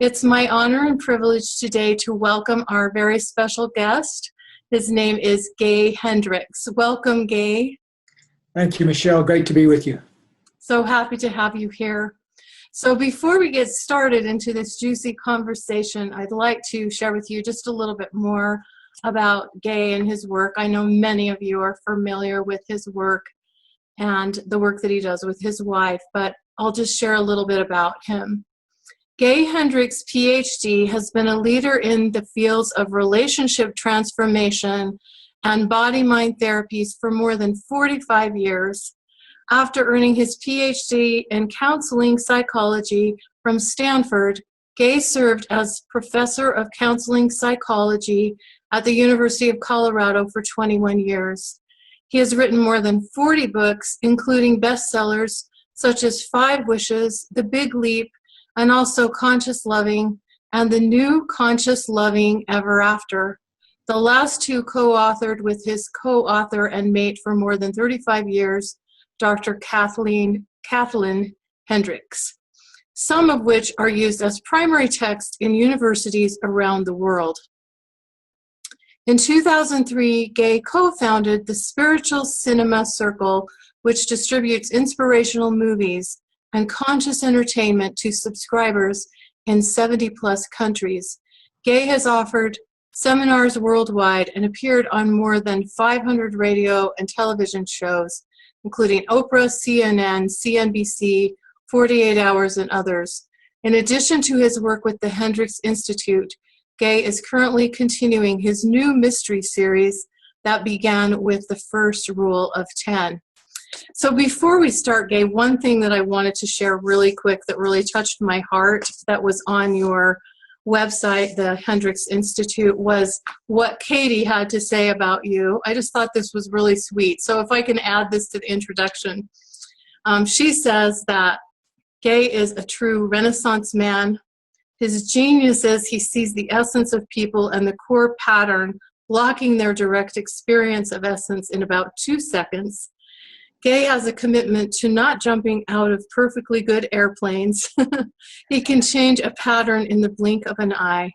It's my honor and privilege today to welcome our very special guest. His name is Gay Hendricks. Welcome, Gay. Thank you, Michelle. Great to be with you. So happy to have you here. So before we get started into this juicy conversation, I'd like to share with you just a little bit more about Gay and his work. I know many of you are familiar with his work and the work that he does with his wife, but I'll just share a little bit about him. Gay Hendricks, PhD, has been a leader in the fields of relationship transformation and body-mind therapies for more than 45 years. After earning his PhD in counseling psychology from Stanford, Gay served as professor of counseling psychology at the University of Colorado for 21 years. He has written more than 40 books, including bestsellers such as 5 Wishes, The Big Leap, and also Conscious Loving, and The New Conscious Loving Ever After. The last 2 co-authored with his co-author and mate for more than 35 years, Dr. Kathleen Hendricks, some of which are used as primary text in universities around the world. In 2003, Gay co-founded the Spiritual Cinema Circle, which distributes inspirational movies and conscious entertainment to subscribers in 70-plus countries. Gay has offered seminars worldwide and appeared on more than 500 radio and television shows, including Oprah, CNN, CNBC, 48 Hours, and others. In addition to his work with the Hendricks Institute, Gay is currently continuing his new mystery series that began with the first rule of 10. So before we start, Gay, one thing that I wanted to share really quick that really touched my heart that was on your website, the Hendricks Institute, was what Katie had to say about you. I just thought this was really sweet. So if I can add this to the introduction. She says that Gay is a true Renaissance man. His genius is he sees the essence of people and the core pattern, blocking their direct experience of essence in about 2 seconds. Gay has a commitment to not jumping out of perfectly good airplanes. He can change a pattern in the blink of an eye.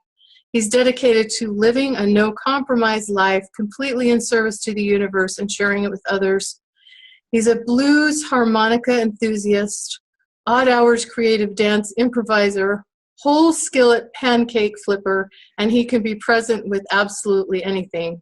He's dedicated to living a no-compromise life, completely in service to the universe and sharing it with others. He's a blues harmonica enthusiast, odd hours creative dance improviser, whole skillet pancake flipper, and he can be present with absolutely anything.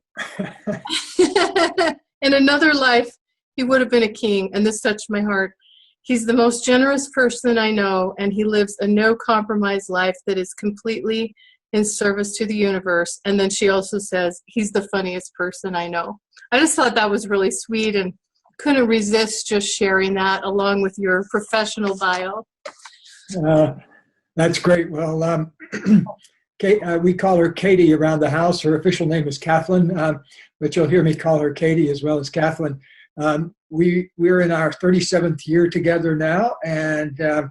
In another life, he would have been a king, and this touched my heart. He's the most generous person I know, and he lives a no-compromise life that is completely in service to the universe. And then she also says, he's the funniest person I know. I just thought that was really sweet and couldn't resist just sharing that along with your professional bio. That's great. Well, we call her Katie around the house. Her official name is Kathleen, but you'll hear me call her Katie as well as Kathleen. We're in our 37th year together now, and I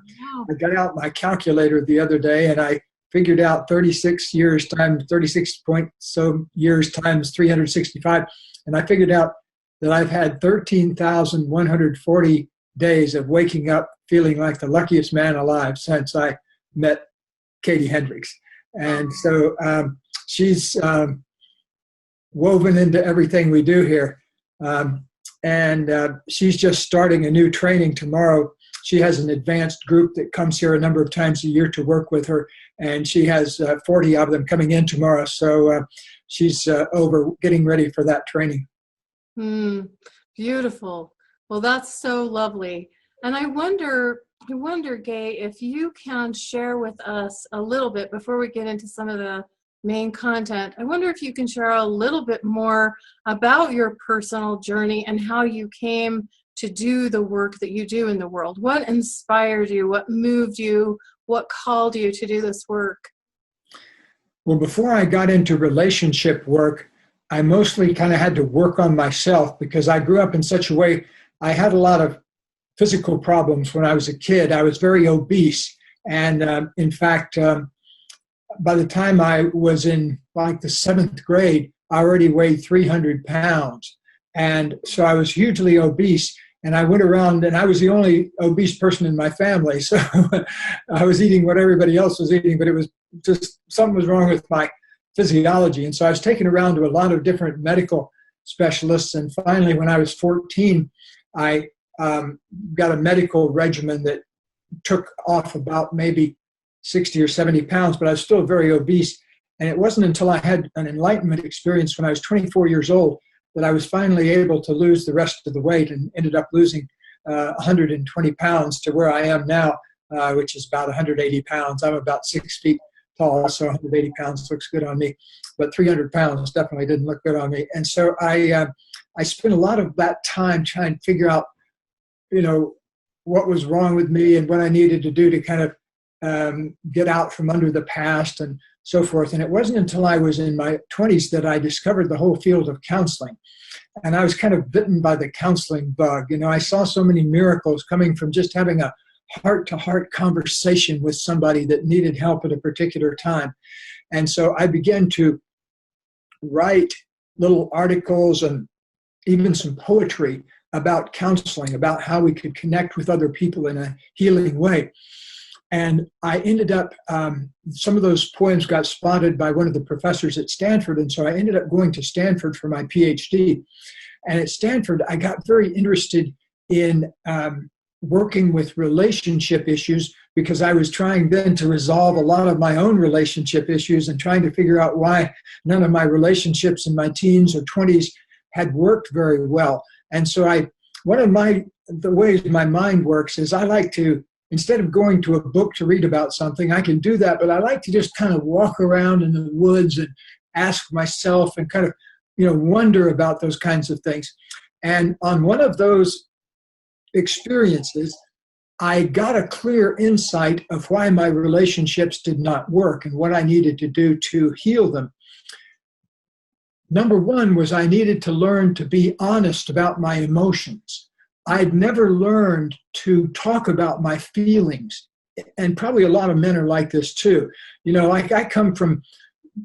got out my calculator the other day, and I figured out 36 years times 36 point so years times 365, and I figured out that I've had 13,140 days of waking up feeling like the luckiest man alive since I met Katie Hendricks. And so she's woven into everything we do here. And she's just starting a new training tomorrow. She has an advanced group that comes here a number of times a year to work with her, and she has 40 of them coming in tomorrow. So she's over getting ready for that training. Beautiful. Well, that's so lovely. And I wonder, Gay, if you can share with us a little bit before we get into some of the main content. I wonder if you can share a little bit more about your personal journey and how you came to do the work that you do in the world. What inspired you? What moved you? What called you to do this work? Well, before I got into relationship work, I mostly kind of had to work on myself because I grew up in such a way. I had a lot of physical problems when I was a kid. I was very obese. And in fact, by the time I was in like the 7th grade, I already weighed 300 pounds. And so I was hugely obese. And I went around, and I was the only obese person in my family. So I was eating what everybody else was eating, but it was just something was wrong with my physiology. And so I was taken around to a lot of different medical specialists. And finally, when I was 14, I got a medical regimen that took off about maybe 60 or 70 pounds, but I was still very obese. And it wasn't until I had an enlightenment experience when I was 24 years old that I was finally able to lose the rest of the weight, and ended up losing 120 pounds to where I am now, which is about 180 pounds. I'm about 6 feet tall, so 180 pounds looks good on me, but 300 pounds definitely didn't look good on me. And so I spent a lot of that time trying to figure out, what was wrong with me and what I needed to do to kind of get out from under the past and so forth. And it wasn't until I was in my 20s that I discovered the whole field of counseling. And I was kind of bitten by the counseling bug. I saw so many miracles coming from just having a heart-to-heart conversation with somebody that needed help at a particular time. And so I began to write little articles and even some poetry about counseling, about how we could connect with other people in a healing way. And I ended up, some of those poems got spotted by one of the professors at Stanford, and so I ended up going to Stanford for my PhD. And at Stanford, I got very interested in working with relationship issues, because I was trying then to resolve a lot of my own relationship issues and trying to figure out why none of my relationships in my teens or 20s had worked very well. And so one of the ways my mind works is I like to, instead of going to a book to read about something, I can do that, but I like to just kind of walk around in the woods and ask myself and kind of, wonder about those kinds of things. And on one of those experiences, I got a clear insight of why my relationships did not work and what I needed to do to heal them. Number one was I needed to learn to be honest about my emotions. I'd never learned to talk about my feelings. And probably a lot of men are like this too. I come from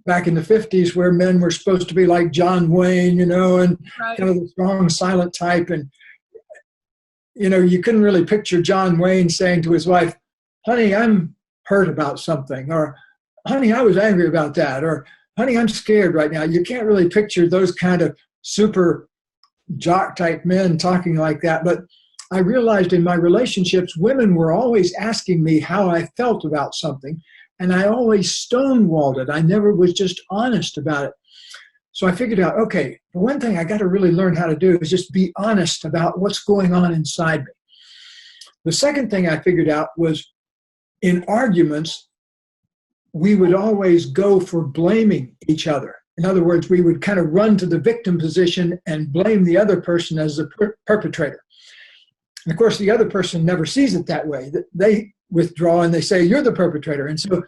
back in the 50s where men were supposed to be like John Wayne, and Right. kind of the strong, silent type. And, you couldn't really picture John Wayne saying to his wife, honey, I'm hurt about something, or honey, I was angry about that, or honey, I'm scared right now. You can't really picture those kind of super jock type men talking like that. But I realized in my relationships, women were always asking me how I felt about something, and I always stonewalled it. I never was just honest about it. So I figured out, okay, the one thing I got to really learn how to do is just be honest about what's going on inside me. The second thing I figured out was in arguments, we would always go for blaming each other. In other words, we would kind of run to the victim position and blame the other person as the perpetrator. And of course, the other person never sees it that way. They withdraw and they say, you're the perpetrator. And so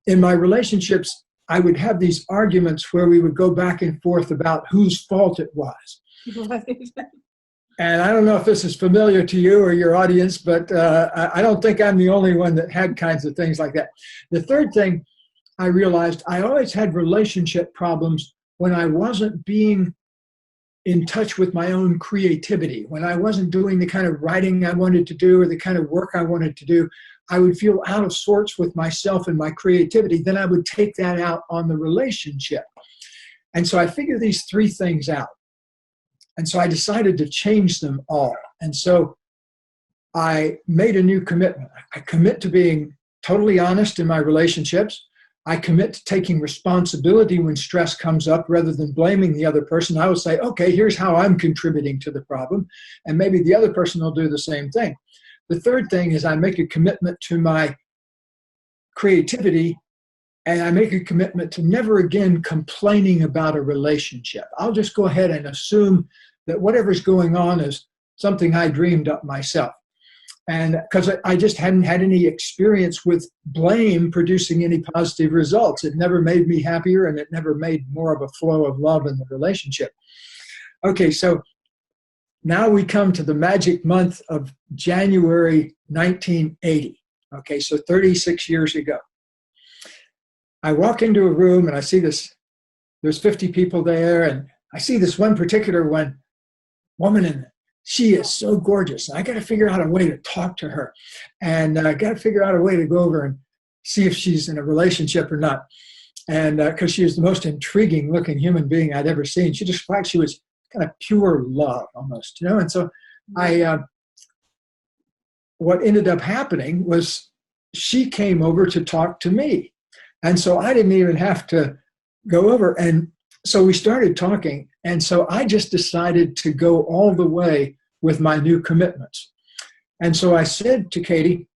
in my relationships, I would have these arguments where we would go back and forth about whose fault it was. Right. And I don't know if this is familiar to you or your audience, but I don't think I'm the only one that had kinds of things like that. The third thing I realized, I always had relationship problems when I wasn't being in touch with my own creativity. When I wasn't doing the kind of writing I wanted to do or the kind of work I wanted to do, I would feel out of sorts with myself and my creativity. Then I would take that out on the relationship. And so I figured these three things out. And so I decided to change them all. And so I made a new commitment. I commit to being totally honest in my relationships. I commit to taking responsibility when stress comes up rather than blaming the other person. I will say, okay, here's how I'm contributing to the problem. And maybe the other person will do the same thing. The third thing is I make a commitment to my creativity, and I make a commitment to never again complaining about a relationship. I'll just go ahead and assume that whatever's going on is something I dreamed up myself. And because I just hadn't had any experience with blame producing any positive results. It never made me happier, and it never made more of a flow of love in the relationship. Okay, so now we come to the magic month of January 1980. Okay, so 36 years ago. I walk into a room and I see this, there's 50 people there, and I see this one particular woman, and she is so gorgeous. I got to figure out a way to talk to her, and I got to figure out a way to go over and see if she's in a relationship or not. And because she was the most intriguing looking human being I'd ever seen. She just like she was kind of pure love almost, you know. And so what ended up happening was she came over to talk to me. And so I didn't even have to go over. And so we started talking. And so I just decided to go all the way with my new commitments. And so I said to Katie,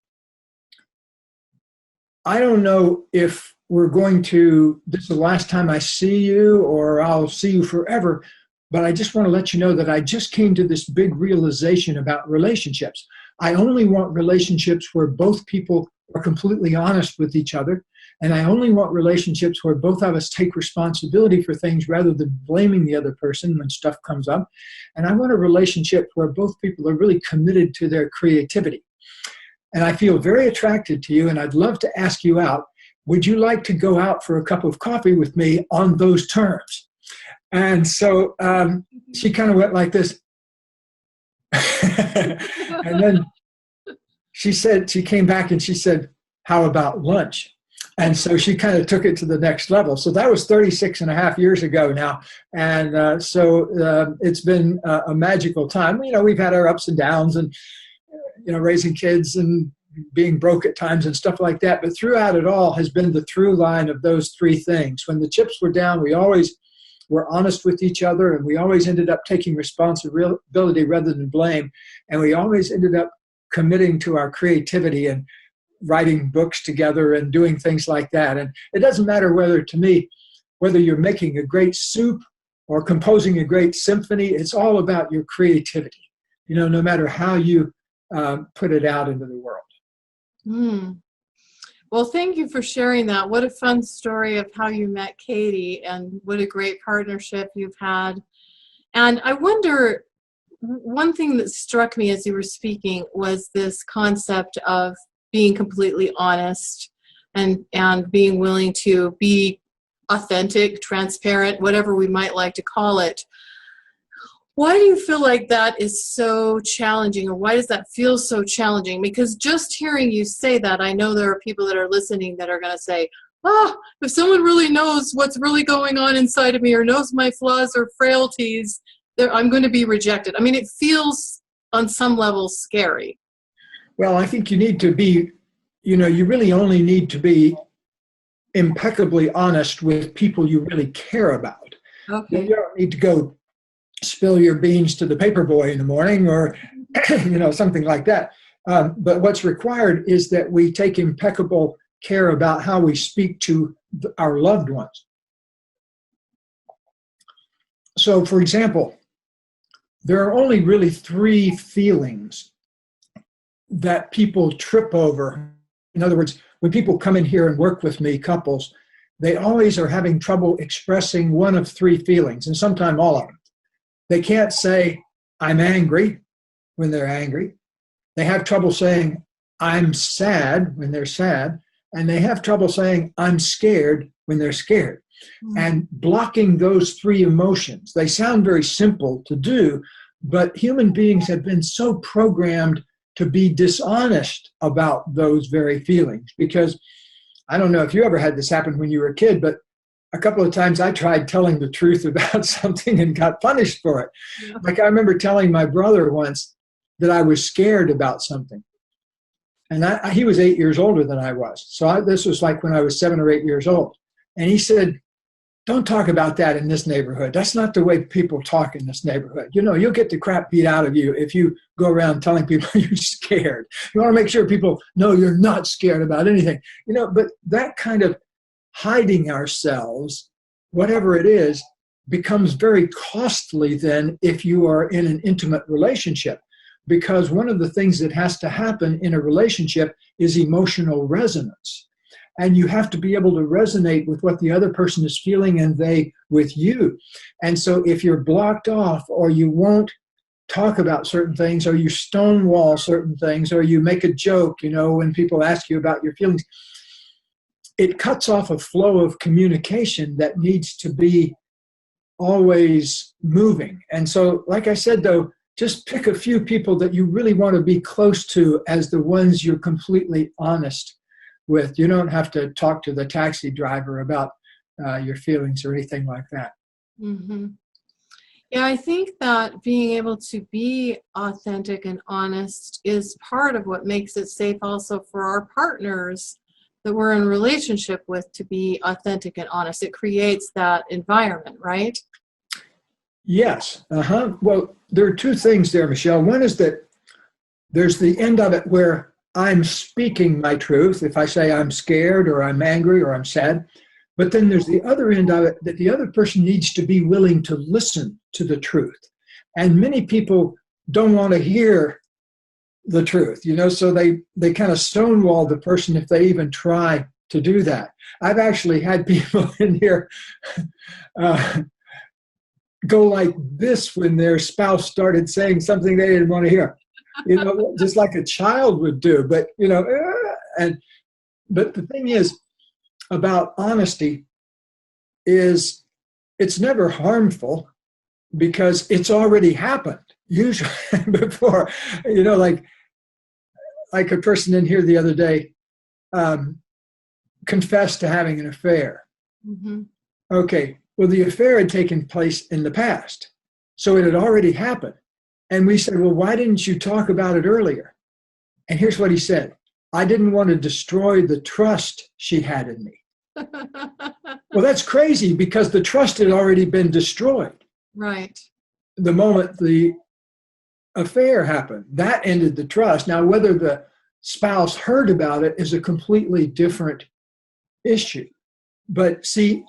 I don't know if we're going to, this is the last time I see you or I'll see you forever, but I just want to let you know that I just came to this big realization about relationships. I only want relationships where both people are completely honest with each other. And I only want relationships where both of us take responsibility for things rather than blaming the other person when stuff comes up. And I want a relationship where both people are really committed to their creativity. And I feel very attracted to you, and I'd love to ask you out. Would you like to go out for a cup of coffee with me on those terms? And so she kind of went like this. And then she said, she came back and she said, how about lunch? And so she kind of took it to the next level. So that was 36 and a half years ago now. And so it's been a magical time. You know, we've had our ups and downs and, you know, raising kids and being broke at times and stuff like that. But throughout it all has been the through line of those three things. When the chips were down, we always were honest with each other, and we always ended up taking responsibility rather than blame. And we always ended up committing to our creativity and writing books together and doing things like that. And it doesn't matter whether, to me, whether you're making a great soup or composing a great symphony, it's all about your creativity, you know, no matter how you put it out into the world. Well, thank you for sharing that. What a fun story of how you met Katie, and what a great partnership you've had. And I wonder, one thing that struck me as you were speaking was this concept of being completely honest and being willing to be authentic, transparent, whatever we might like to call it. Why do you feel like that is so challenging, or why does that feel so challenging? Because just hearing you say that, I know there are people that are listening that are going to say, if someone really knows what's really going on inside of me or knows my flaws or frailties, I'm going to be rejected. I mean, it feels on some level scary. Well, I think you need to be, you know, you really only need to be impeccably honest with people you really care about. Okay. You don't need to go spill your beans to the paper boy in the morning or, you know, something like that. But what's required is that we take impeccable care about how we speak to our loved ones. So, for example, there are only really three feelings that people trip over. In other words, when people come in here and work with me, couples, they always are having trouble expressing one of three feelings, and sometimes all of them. They can't say, I'm angry, when they're angry. They have trouble saying, I'm sad, when they're sad. And they have trouble saying, I'm scared, when they're scared. And blocking those three emotions, they sound very simple to do, but human beings have been so programmed to be dishonest about those very feelings. Because I don't know if you ever had this happen when you were a kid, but a couple of times I tried telling the truth about something and got punished for it. Yeah. Like I remember telling my brother once that I was scared about something. And he was 8 years older than I was. So this was like when I was 7 or 8 years old. And he said, don't talk about that in this neighborhood. That's not the way people talk in this neighborhood. You know, you'll get the crap beat out of you if you go around telling people you're scared. You want to make sure people know you're not scared about anything. You know, but that kind of hiding ourselves, whatever it is, becomes very costly then if you are in an intimate relationship. Because one of the things that has to happen in a relationship is emotional resonance. And you have to be able to resonate with what the other person is feeling and they with you. And so if you're blocked off, or you won't talk about certain things, or you stonewall certain things, or you make a joke, you know, when people ask you about your feelings, it cuts off a flow of communication that needs to be always moving. And so, like I said, though, just pick a few people that you really want to be close to as the ones you're completely honest with. You don't have to talk to the taxi driver about your feelings or anything like that. Mm-hmm. Yeah, I think that being able to be authentic and honest is part of what makes it safe also for our partners that we're in a relationship with to be authentic and honest. It creates that environment, right? Yes. Well, there are two things there, Michelle. One is that there's the end of it where I'm speaking my truth. If I say I'm scared or I'm angry or I'm sad, but then there's the other end of it that the other person needs to be willing to listen to the truth. And many people don't want to hear the truth, so they kind of stonewall the person if they even try to do that. I've actually had people in here go like this when their spouse started saying something they didn't want to hear, just like a child would do. But, but the thing is about honesty is it's never harmful because it's already happened, usually before, like a person in here the other day confessed to having an affair. Mm-hmm. Okay. Well, the affair had taken place in the past, so it had already happened. And we said, well, why didn't you talk about it earlier? And here's what he said. I didn't want to destroy the trust she had in me. Well, that's crazy because the trust had already been destroyed. Right. The moment the affair happened, that ended the trust. Now, whether the spouse heard about it is a completely different issue. But see,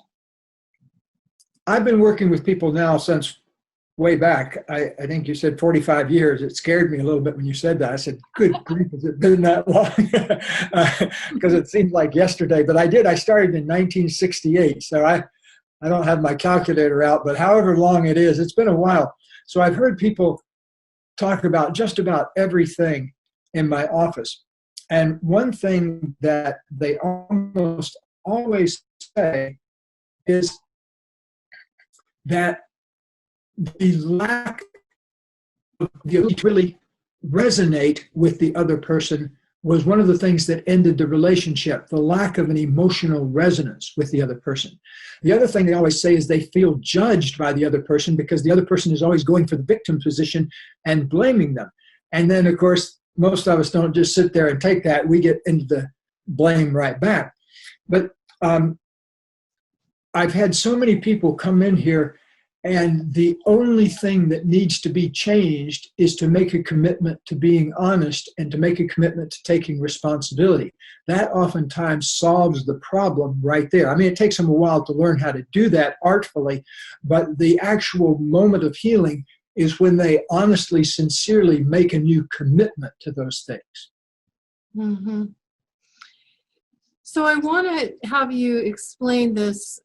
I've been working with people now since way back. I think you said 45 years. It scared me a little bit when you said that. I said, good grief, has it been that long? Because it seemed like yesterday. But I started in 1968. So I don't have my calculator out, but however long it is, it's been a while. So I've heard people talk about just about everything in my office. And one thing that they almost always say is that the lack of the ability to really resonate with the other person was one of the things that ended the relationship, the lack of an emotional resonance with the other person. The other thing they always say is they feel judged by the other person because the other person is always going for the victim position and blaming them. And then, of course, most of us don't just sit there and take that. We get into the blame right back. But I've had so many people come in here, and the only thing that needs to be changed is to make a commitment to being honest and to make a commitment to taking responsibility. That oftentimes solves the problem right there. I mean, it takes them a while to learn how to do that artfully, but the actual moment of healing is when they honestly, sincerely make a new commitment to those things. Mm-hmm. So I want to have you explain this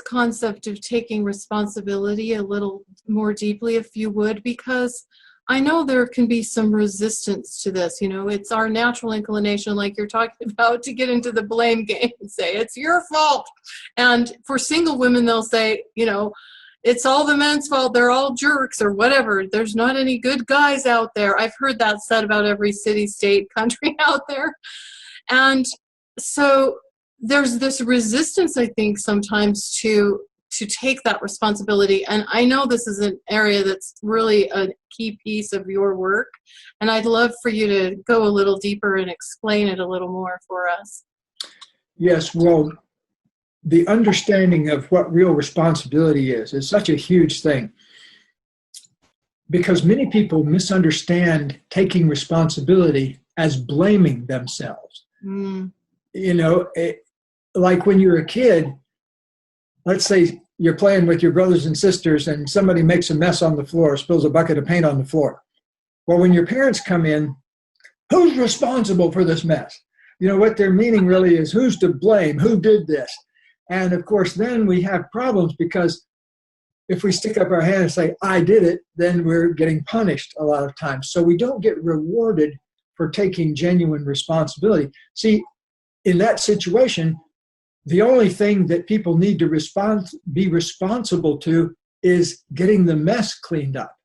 concept of taking responsibility a little more deeply, if you would, because I know there can be some resistance to this. It's our natural inclination, like you're talking about, to get into the blame game and say, it's your fault. And for single women, they'll say, it's all the men's fault. They're all jerks or whatever. There's not any good guys out there. I've heard that said about every city, state, country out there. And so there's this resistance, I think, sometimes to take that responsibility. And I know this is an area that's really a key piece of your work. And I'd love for you to go a little deeper and explain it a little more for us. Yes, well, the understanding of what real responsibility is such a huge thing. Because many people misunderstand taking responsibility as blaming themselves. Mm. Like when you're a kid, let's say you're playing with your brothers and sisters and somebody makes a mess on the floor, spills a bucket of paint on the floor. Well, when your parents come in, who's responsible for this mess? What they're meaning really is who's to blame, who did this? And of course, then we have problems because if we stick up our hand and say, I did it, then we're getting punished a lot of times. So we don't get rewarded for taking genuine responsibility. See, in that situation, the only thing that people need to be responsible to is getting the mess cleaned up.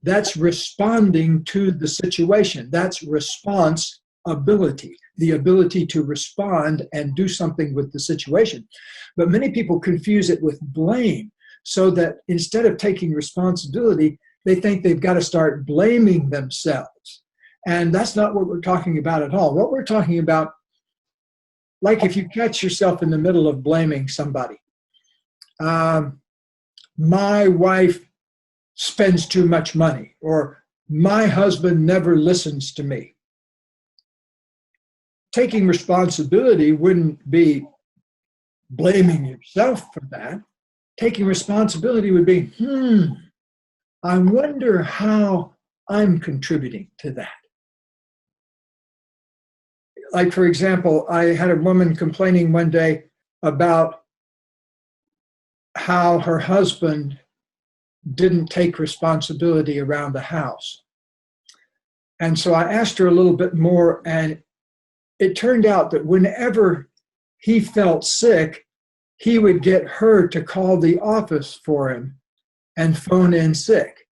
That's responding to the situation. That's responsibility, the ability to respond and do something with the situation. But many people confuse it with blame, so that instead of taking responsibility, they think they've got to start blaming themselves. And that's not what we're talking about at all. What we're talking about, like if you catch yourself in the middle of blaming somebody, my wife spends too much money, or my husband never listens to me. Taking responsibility wouldn't be blaming yourself for that. Taking responsibility would be, I wonder how I'm contributing to that. Like, for example, I had a woman complaining one day about how her husband didn't take responsibility around the house. And so I asked her a little bit more, and it turned out that whenever he felt sick, he would get her to call the office for him and phone in sick.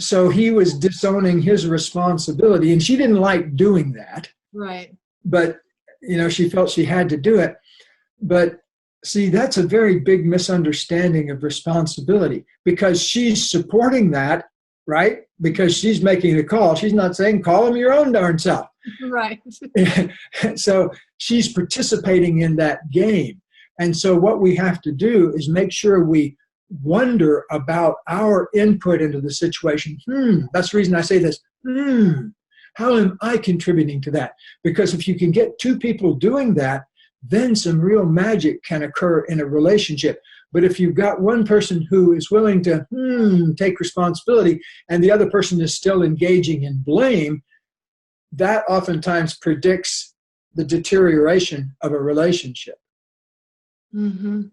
So he was disowning his responsibility, and she didn't like doing that. Right. But, she felt she had to do it. But see, that's a very big misunderstanding of responsibility, because she's supporting that, right? Because she's making the call. She's not saying, call him your own darn self. Right. So she's participating in that game. And so what we have to do is make sure we wonder about our input into the situation. That's the reason I say this. How am I contributing to that? Because if you can get two people doing that, then some real magic can occur in a relationship. But if you've got one person who is willing to take responsibility and the other person is still engaging in blame, that oftentimes predicts the deterioration of a relationship. Mm-hmm.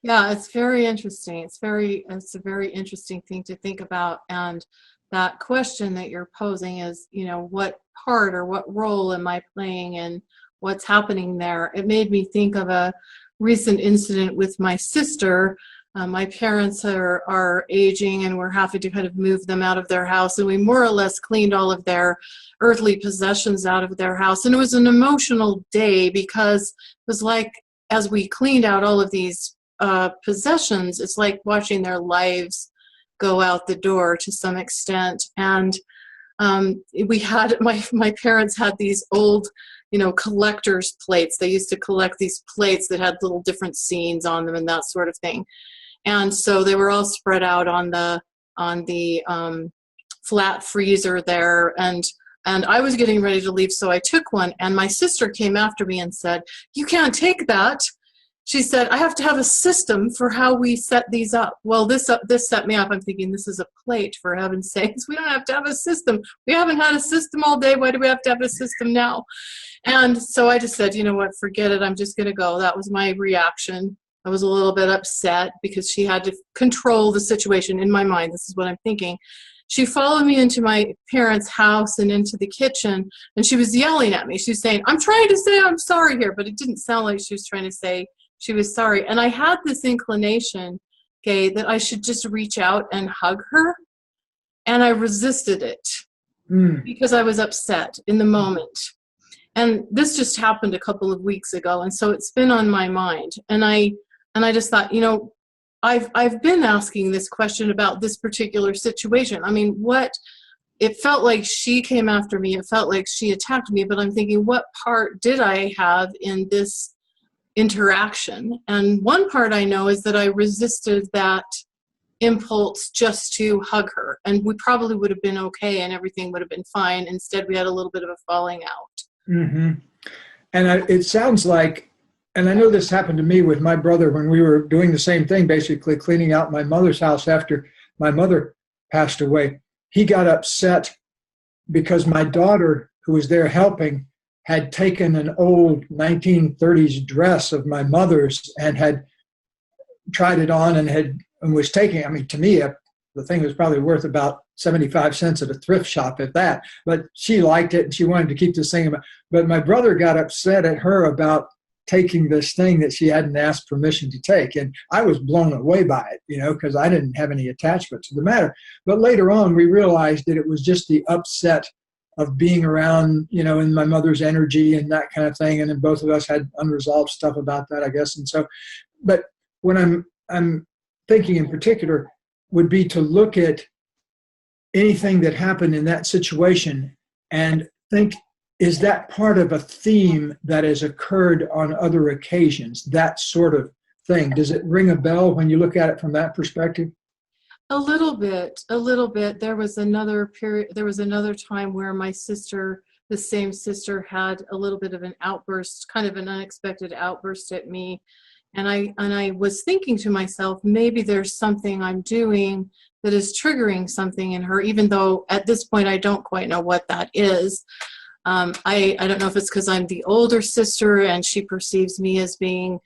Yeah, it's very interesting. It's a very interesting thing to think about. And that question that you're posing is, what part or what role am I playing in what's happening there? It made me think of a recent incident with my sister. My parents are aging, and we're having to kind of move them out of their house. And we more or less cleaned all of their earthly possessions out of their house. And it was an emotional day, because it was like, as we cleaned out all of these possessions, it's like watching their lives go out the door to some extent. And we had, my parents had these old, collector's plates. They used to collect these plates that had little different scenes on them and that sort of thing. And so they were all spread out on the flat freezer there. And I was getting ready to leave, so I took one. And my sister came after me and said, "You can't take that." She said, "I have to have a system for how we set these up." Well, this set me up. I'm thinking, this is a plate, for heaven's sakes. We don't have to have a system. We haven't had a system all day. Why do we have to have a system now? And so I just said, you know what, forget it. I'm just going to go. That was my reaction. I was a little bit upset because she had to control the situation in my mind. This is what I'm thinking. She followed me into my parents' house and into the kitchen, and she was yelling at me. She was saying, "I'm trying to say I'm sorry here," but it didn't sound like she was trying to say she was sorry. And I had this inclination, Gay, that I should just reach out and hug her. And I resisted it because I was upset in the moment. And this just happened a couple of weeks ago. And so it's been on my mind. And I just thought, I've been asking this question about this particular situation. I mean, it felt like she came after me. It felt like she attacked me. But I'm thinking, what part did I have in this interaction? And one part I know is that I resisted that impulse just to hug her, and we probably would have been okay and everything would have been fine. Instead, we had a little bit of a falling out. Mm-hmm. And it sounds like, and I know this happened to me with my brother when we were doing the same thing, basically cleaning out my mother's house after my mother passed away. He got upset because my daughter, who was there helping, had taken an old 1930s dress of my mother's and had tried it on and was taking, to me, the thing was probably worth about 75 cents at a thrift shop at that, but she liked it and she wanted to keep this thing. But my brother got upset at her about taking this thing that she hadn't asked permission to take. And I was blown away by it, because I didn't have any attachment to the matter. But later on, we realized that it was just the upset of being around, in my mother's energy and that kind of thing. And then both of us had unresolved stuff about that, I guess. And so, but when I'm thinking in particular would be to look at anything that happened in that situation and think, is that part of a theme that has occurred on other occasions, that sort of thing? Does it ring a bell when you look at it from that perspective? A little bit. There was another period, there was another time where my sister, the same sister, had a little bit of an outburst, kind of an unexpected outburst at me. And I was thinking to myself, maybe there's something I'm doing that is triggering something in her, even though at this point I don't quite know what that is. I don't know if it's because I'm the older sister and she perceives me as being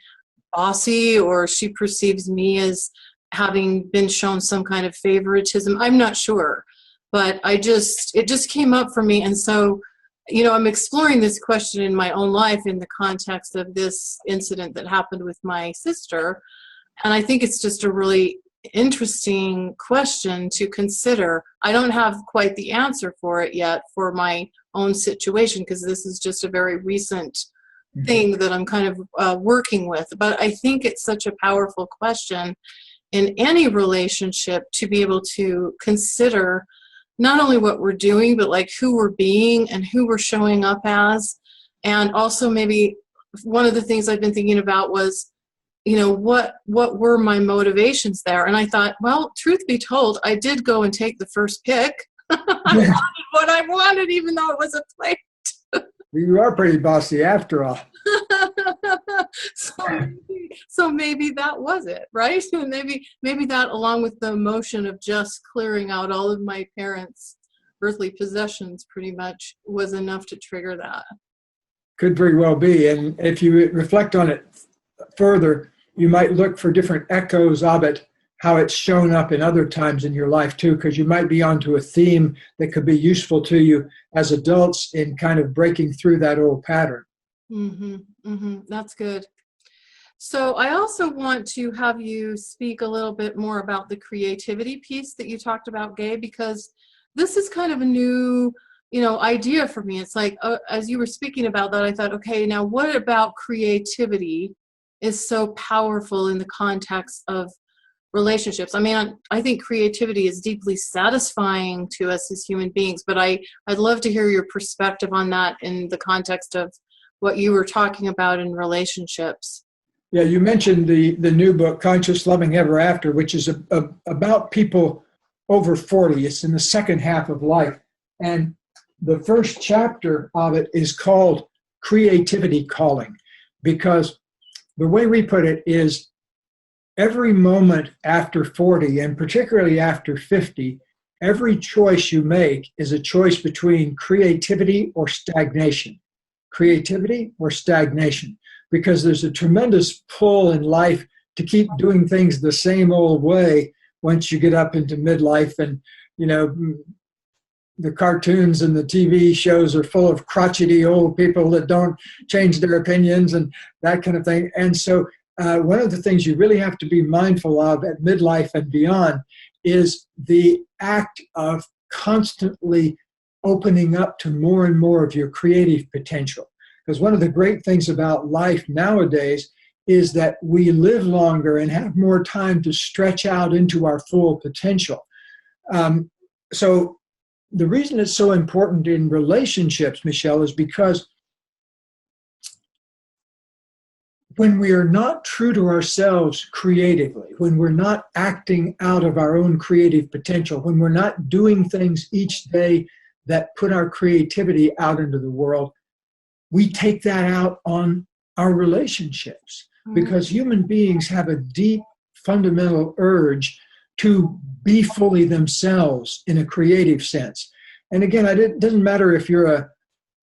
bossy, or she perceives me as having been shown some kind of favoritism. I'm not sure, but it just came up for me. And so, I'm exploring this question in my own life in the context of this incident that happened with my sister. And I think it's just a really interesting question to consider. I don't have quite the answer for it yet for my own situation, because this is just a very recent thing that I'm kind of working with. But I think it's such a powerful question in any relationship to be able to consider not only what we're doing, but like who we're being and who we're showing up as. And also maybe one of the things I've been thinking about was, what were my motivations there? And I thought, well, truth be told, I did go and take the first pick. I wanted what I wanted, even though it was a plate. You are pretty bossy after all. So maybe that was it, right? And maybe that, along with the emotion of just clearing out all of my parents' earthly possessions, pretty much was enough to trigger that. Could very well be. And if you reflect on it further, you might look for different echoes of it, how it's shown up in other times in your life too, because you might be onto a theme that could be useful to you as adults in kind of breaking through that old pattern. That's good. So I also want to have you speak a little bit more about the creativity piece that you talked about, Gay, because this is kind of a new, idea for me. It's like, as you were speaking about that, I thought, okay, now what about creativity is so powerful in the context of relationships? I mean, I think creativity is deeply satisfying to us as human beings, but I'd love to hear your perspective on that in the context of what you were talking about in relationships. Yeah, you mentioned the new book, Conscious Loving Ever After, which is about people over 40. It's in the second half of life. And the first chapter of it is called Creativity Calling, because the way we put it is every moment after 40, and particularly after 50, every choice you make is a choice between creativity or stagnation. Creativity or stagnation, because there's a tremendous pull in life to keep doing things the same old way once you get up into midlife. And, the cartoons and the TV shows are full of crotchety old people that don't change their opinions and that kind of thing. And so one of the things you really have to be mindful of at midlife and beyond is the act of constantly opening up to more and more of your creative potential. Because one of the great things about life nowadays is that we live longer and have more time to stretch out into our full potential. So the reason it's so important in relationships, Michelle, is because when we are not true to ourselves creatively, when we're not acting out of our own creative potential, when we're not doing things each day that put our creativity out into the world, we take that out on our relationships. Because human beings have a deep, fundamental urge to be fully themselves in a creative sense. And again, it doesn't matter if you're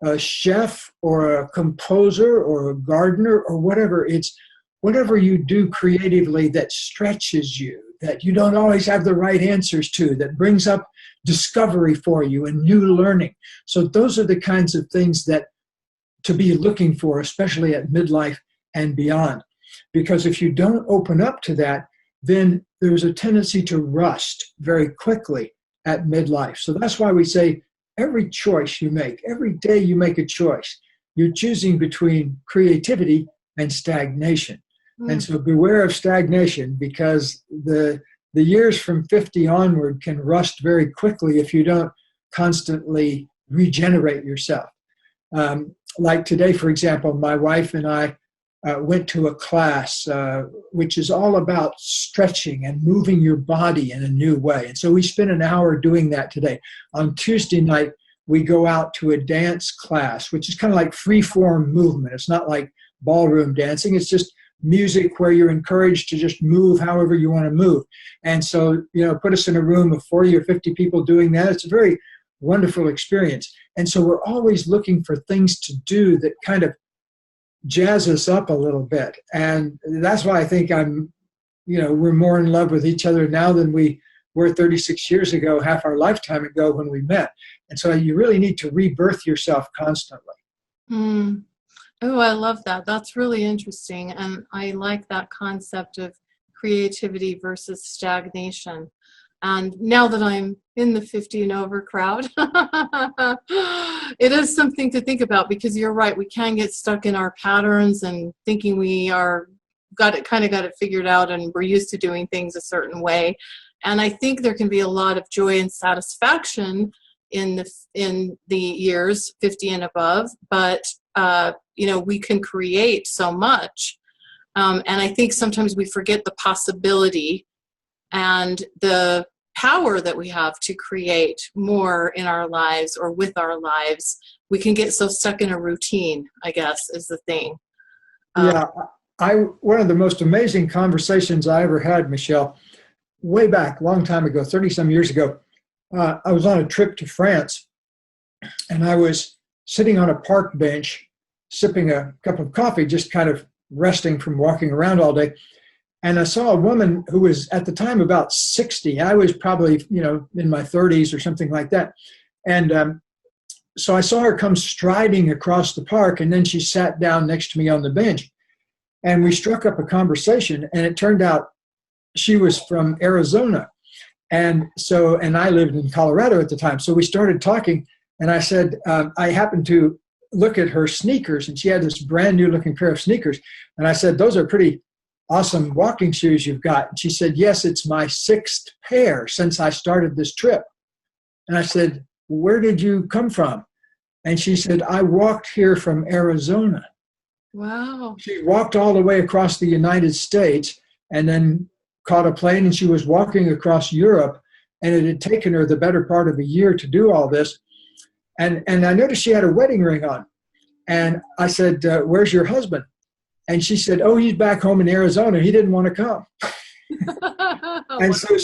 a chef or a composer or a gardener or whatever. It's whatever you do creatively that stretches you, that you don't always have the right answers to, that brings up discovery for you and new learning. So those are the kinds of things that to be looking for, especially at midlife and beyond. Because if you don't open up to that, then there's a tendency to rust very quickly at midlife. So that's why we say every choice you make, every day you make a choice, you're choosing between creativity and stagnation. And so beware of stagnation, because the years from 50 onward can rust very quickly if you don't constantly regenerate yourself. Like today, for example, my wife and I went to a class which is all about stretching and moving your body in a new way. And so we spent an hour doing that today. On Tuesday night, we go out to a dance class, which is kind of like free-form movement. It's not like ballroom dancing. It's just music where you're encouraged to just move however you want to move. And so, put us in a room of 40 or 50 people doing that. It's a very wonderful experience. And so we're always looking for things to do that kind of jazz us up a little bit. And that's why I think we're more in love with each other now than we were 36 years ago, half our lifetime ago when we met. And so you really need to rebirth yourself constantly. Oh, I love that. That's really interesting. And I like that concept of creativity versus stagnation. And now that I'm in the 50 and over crowd, it is something to think about, because you're right. We can get stuck in our patterns and thinking we got it figured out, and we're used to doing things a certain way. And I think there can be a lot of joy and satisfaction in the years 50 and above, but we can create so much. And I think sometimes we forget the possibility and the power that we have to create more in our lives or with our lives. We can get so stuck in a routine, I guess, is the thing. One of the most amazing conversations I ever had, Michelle, way back, a long time ago, 30-some years ago, I was on a trip to France, and I was sitting on a park bench, sipping a cup of coffee, just kind of resting from walking around all day. And I saw a woman who was at the time about 60. I was probably, in my 30s or something like that. And so I saw her come striding across the park, and then she sat down next to me on the bench. And we struck up a conversation, and it turned out she was from Arizona. And I lived in Colorado at the time. So we started talking, and I said, I happened to look at her sneakers, and she had this brand new looking pair of sneakers. And I said, those are pretty awesome walking shoes you've got. And she said, yes, it's my 6th pair since I started this trip. And I said, where did you come from? And she said, I walked here from Arizona. Wow. She walked all the way across the United States and then caught a plane, and she was walking across Europe, and it had taken her the better part of a year to do all this. And I noticed she had a wedding ring on. And I said, where's your husband? And she said, oh, he's back home in Arizona. He didn't want to come. And so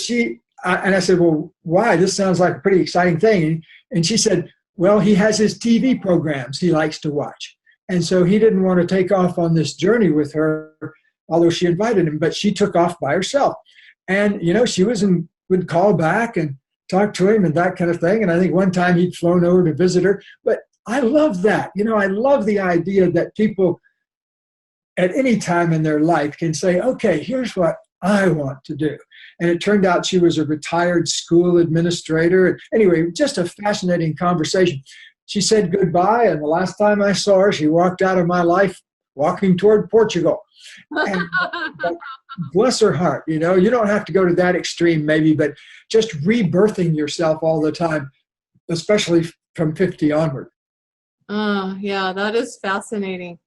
I said, well, why? This sounds like a pretty exciting thing. And she said, well, he has his TV programs he likes to watch. And so he didn't want to take off on this journey with her, although she invited him, but she took off by herself. And, she would call back and talk to him and that kind of thing. And I think one time he'd flown over to visit her. But I love that. I love the idea that people at any time in their life can say, okay, here's what I want to do. And it turned out she was a retired school administrator. Anyway, just a fascinating conversation. She said goodbye, and the last time I saw her, she walked out of my life walking toward Portugal. And bless her heart, you don't have to go to that extreme maybe, but just rebirthing yourself all the time, especially from 50 onward. Yeah, that is fascinating.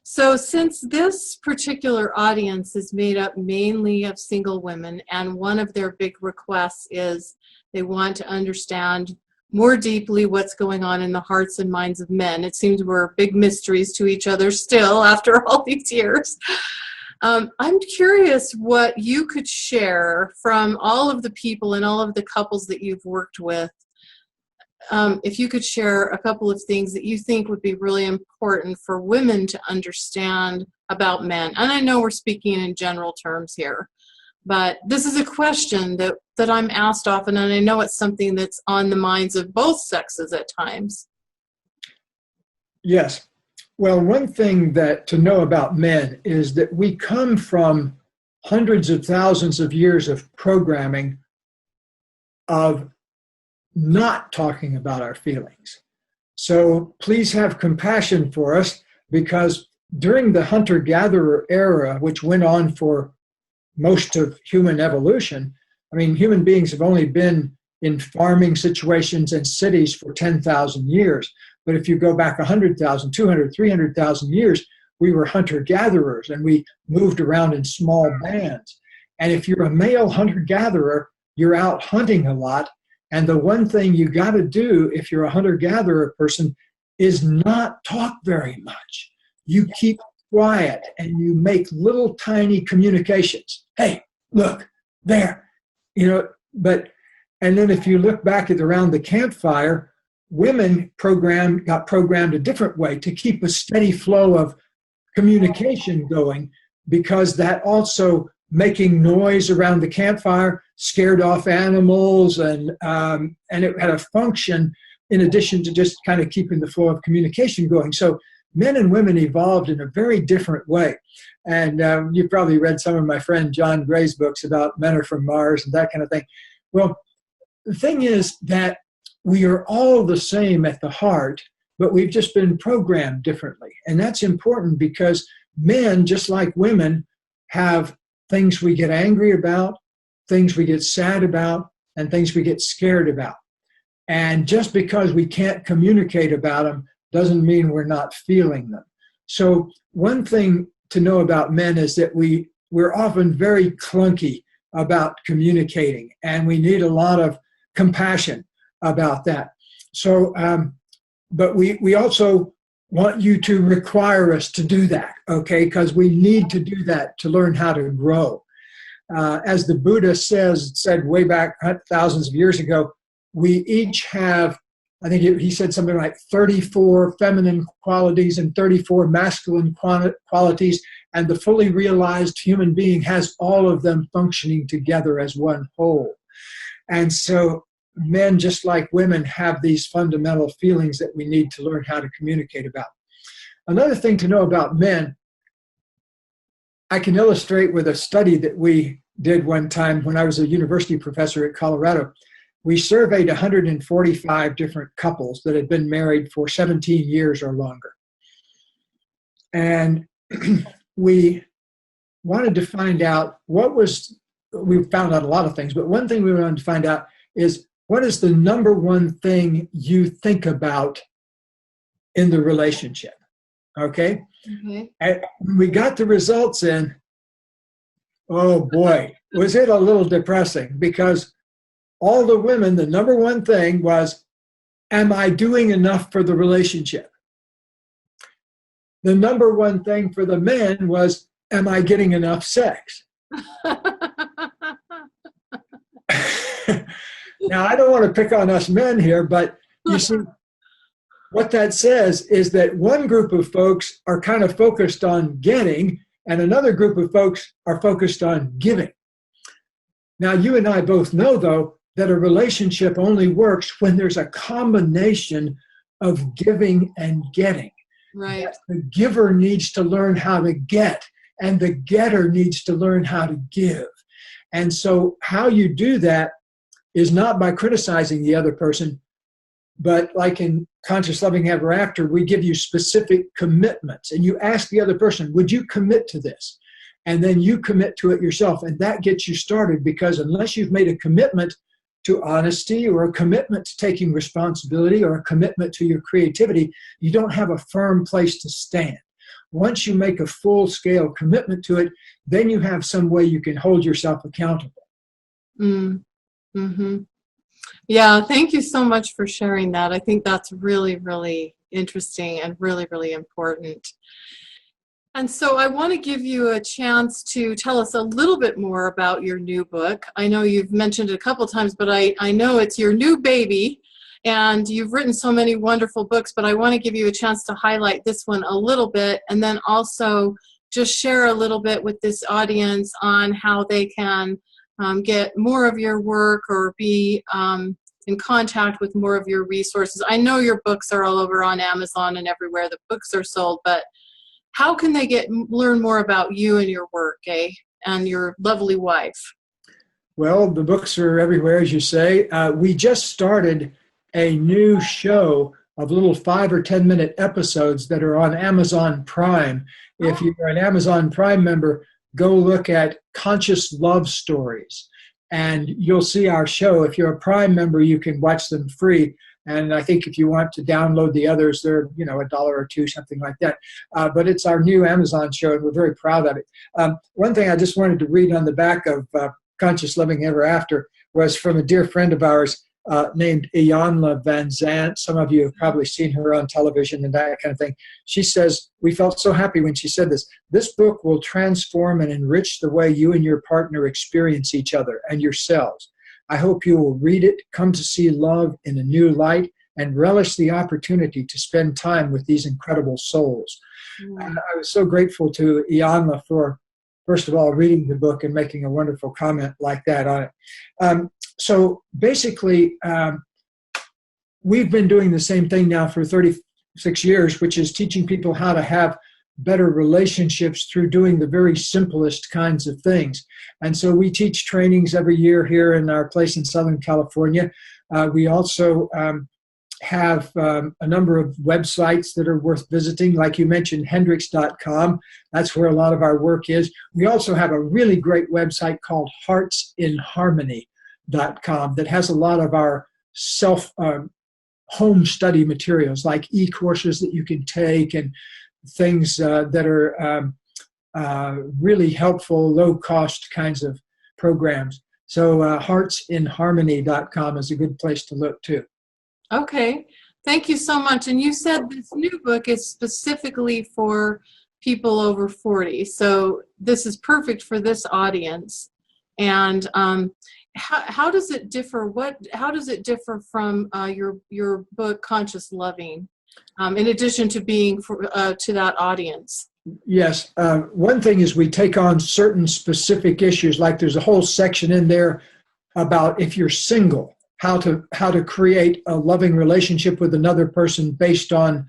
So since this particular audience is made up mainly of single women, and one of their big requests is they want to understand more deeply what's going on in the hearts and minds of men. It seems we're big mysteries to each other still after all these years. I'm curious what you could share from all of the people and all of the couples that you've worked with. If you could share a couple of things that you think would be really important for women to understand about men. And I know we're speaking in general terms here, but this is a question that I'm asked often, and I know it's something that's on the minds of both sexes at times. Yes. Well, one thing that to know about men is that we come from hundreds of thousands of years of programming of not talking about our feelings. So please have compassion for us, because during the hunter-gatherer era, which went on for most of human evolution, I mean, human beings have only been in farming situations and cities for 10,000 years. But if you go back 100,000, 200, 300,000 years, we were hunter-gatherers and we moved around in small bands. And if you're a male hunter-gatherer, you're out hunting a lot. And the one thing you got to do if you're a hunter-gatherer person is not talk very much. You keep quiet and you make little tiny communications. Hey, look, there. And then if you look back at around the campfire, women got programmed a different way to keep a steady flow of communication going, because that also making noise around the campfire scared off animals, and it had a function in addition to just kind of keeping the flow of communication going. So men and women evolved in a very different way. And you've probably read some of my friend John Gray's books about men are from Mars and that kind of thing. Well, the thing is that we are all the same at the heart, but we've just been programmed differently. And that's important because men, just like women, have things we get angry about, things we get sad about, and things we get scared about. And just because we can't communicate about them doesn't mean we're not feeling them. So one thing to know about men is that we're often very clunky about communicating, and we need a lot of compassion about that. So, but we also want you to require us to do that, okay? Because we need to do that to learn how to grow. As the Buddha said way back thousands of years ago, we each have, I think he said something like 34 feminine qualities and 34 masculine qualities, and the fully realized human being has all of them functioning together as one whole. And so men, just like women, have these fundamental feelings that we need to learn how to communicate about. Another thing to know about men, I can illustrate with a study that we did one time when I was a university professor at Colorado. We surveyed 145 different couples that had been married for 17 years or longer. And we wanted to find out we found out a lot of things, but one thing we wanted to find out is, what is the number one thing you think about in the relationship? Okay? Mm-hmm. And when we got the results in, oh boy, was it a little depressing, because all the women, the number one thing was, am I doing enough for the relationship? The number one thing for the men was, am I getting enough sex? Now, I don't want to pick on us men here, but you see, what that says is that one group of folks are kind of focused on getting, and another group of folks are focused on giving. Now, you and I both know, though, that a relationship only works when there's a combination of giving and getting. Right. That the giver needs to learn how to get, and the getter needs to learn how to give. And so how you do that is not by criticizing the other person, but like in Conscious Loving Ever After, we give you specific commitments, and you ask the other person, would you commit to this? And then you commit to it yourself, and that gets you started, because unless you've made a commitment to honesty, or a commitment to taking responsibility, or a commitment to your creativity, you don't have a firm place to stand. Once you make a full-scale commitment to it, then you have some way you can hold yourself accountable. Mm-hmm. Yeah, thank you so much for sharing that. I think that's really, really interesting and really, really important. And so I want to give you a chance to tell us a little bit more about your new book. I know you've mentioned it a couple times, but I know it's your new baby, and you've written so many wonderful books, but I want to give you a chance to highlight this one a little bit, and then also just share a little bit with this audience on how they can get more of your work, or be in contact with more of your resources? I know your books are all over on Amazon and everywhere the books are sold, but how can they learn more about you and your work, and your lovely wife? Well, the books are everywhere, as you say. We just started a new show of little 5 or 10-minute episodes that are on Amazon Prime. If you're an Amazon Prime member, go look at Conscious Love Stories, and you'll see our show. If you're a Prime member, you can watch them free. And I think if you want to download the others, they're $1 or $2, something like that. But it's our new Amazon show, and we're very proud of it. One thing I just wanted to read on the back of Conscious Living Ever After was from a dear friend of ours named Iyanla Van Zant. Some of you have probably seen her on television and that kind of thing. She says, we felt so happy when she said this. This book will transform and enrich the way you and your partner experience each other and yourselves. I hope you will read it, come to see love in a new light, and relish the opportunity to spend time with these incredible souls. And I was so grateful to Iyanla for, first of all, reading the book and making a wonderful comment like that on it. So basically, we've been doing the same thing now for 36 years, which is teaching people how to have better relationships through doing the very simplest kinds of things. And so we teach trainings every year here in our place in Southern California. We also have a number of websites that are worth visiting. Like you mentioned, Hendricks.com. That's where a lot of our work is. We also have a really great website called heartsinharmony.com that has a lot of our home study materials, like e-courses that you can take and things that are really helpful, low-cost kinds of programs. So heartsinharmony.com is a good place to look too. Okay, thank you so much. And you said this new book is specifically for people over 40. So this is perfect for this audience. And how does it differ? How does it differ from your book, Conscious Loving, in addition to being to that audience? Yes. One thing is we take on certain specific issues, like there's a whole section in there about if you're single, how to create a loving relationship with another person based on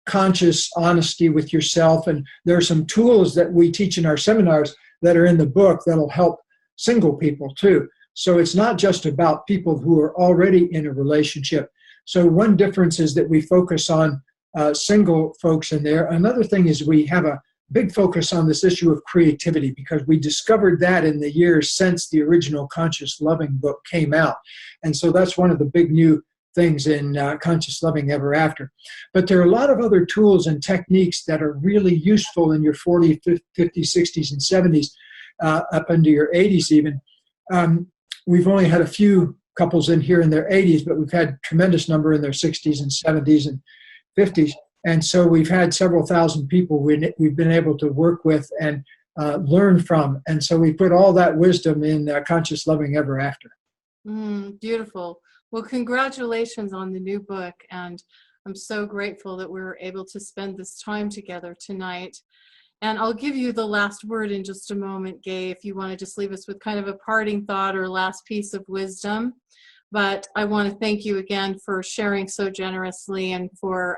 conscious honesty with yourself. And there are some tools that we teach in our seminars that are in the book that'll help single people too. So it's not just about people who are already in a relationship. So one difference is that we focus on single folks in there. Another thing is we have a big focus on this issue of creativity, because we discovered that in the years since the original Conscious Loving book came out. And so that's one of the big new things in Conscious Loving Ever After. But there are a lot of other tools and techniques that are really useful in your 40s, 50s, 60s, and 70s, up into your 80s even. We've only had a few couples in here in their 80s, but we've had a tremendous number in their 60s and 70s and 50s. And so we've had several thousand people we've been able to work with and learn from. And so we put all that wisdom in Conscious Loving Ever After. Beautiful. Well, congratulations on the new book. And I'm so grateful that we were able to spend this time together tonight. And I'll give you the last word in just a moment, Gay, if you want to just leave us with kind of a parting thought or last piece of wisdom. But I want to thank you again for sharing so generously and for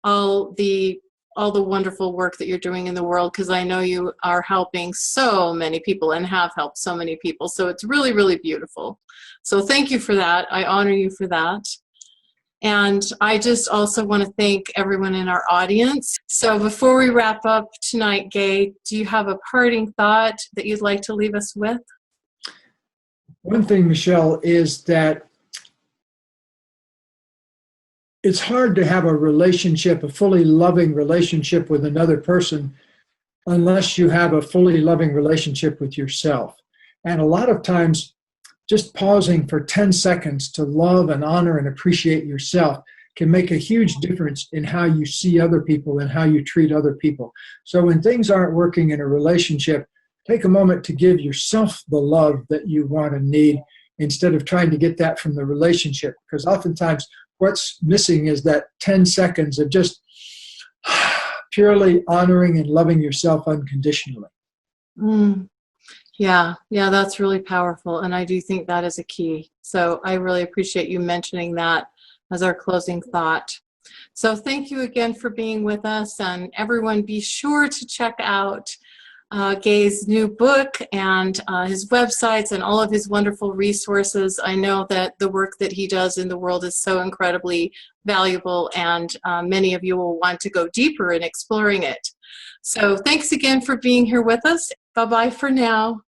all the wonderful work that you're doing in the world, because I know you are helping so many people and have helped so many people. So it's really, really beautiful. So thank you for that. I honor you for that. And I just also want to thank everyone in our audience. So before we wrap up tonight, Gay, do you have a parting thought that you'd like to leave us with? One thing, Michelle, is that it's hard to have a relationship, a fully loving relationship with another person, unless you have a fully loving relationship with yourself. And a lot of times, just pausing for 10 seconds to love and honor and appreciate yourself can make a huge difference in how you see other people and how you treat other people. So when things aren't working in a relationship, take a moment to give yourself the love that you want and need, instead of trying to get that from the relationship. Because oftentimes what's missing is that 10 seconds of just purely honoring and loving yourself unconditionally. Yeah, that's really powerful. And I do think that is a key. So I really appreciate you mentioning that as our closing thought. So thank you again for being with us, and everyone be sure to check out Gay's new book and his websites and all of his wonderful resources. I know that the work that he does in the world is so incredibly valuable, and many of you will want to go deeper in exploring it. So thanks again for being here with us. Bye-bye for now.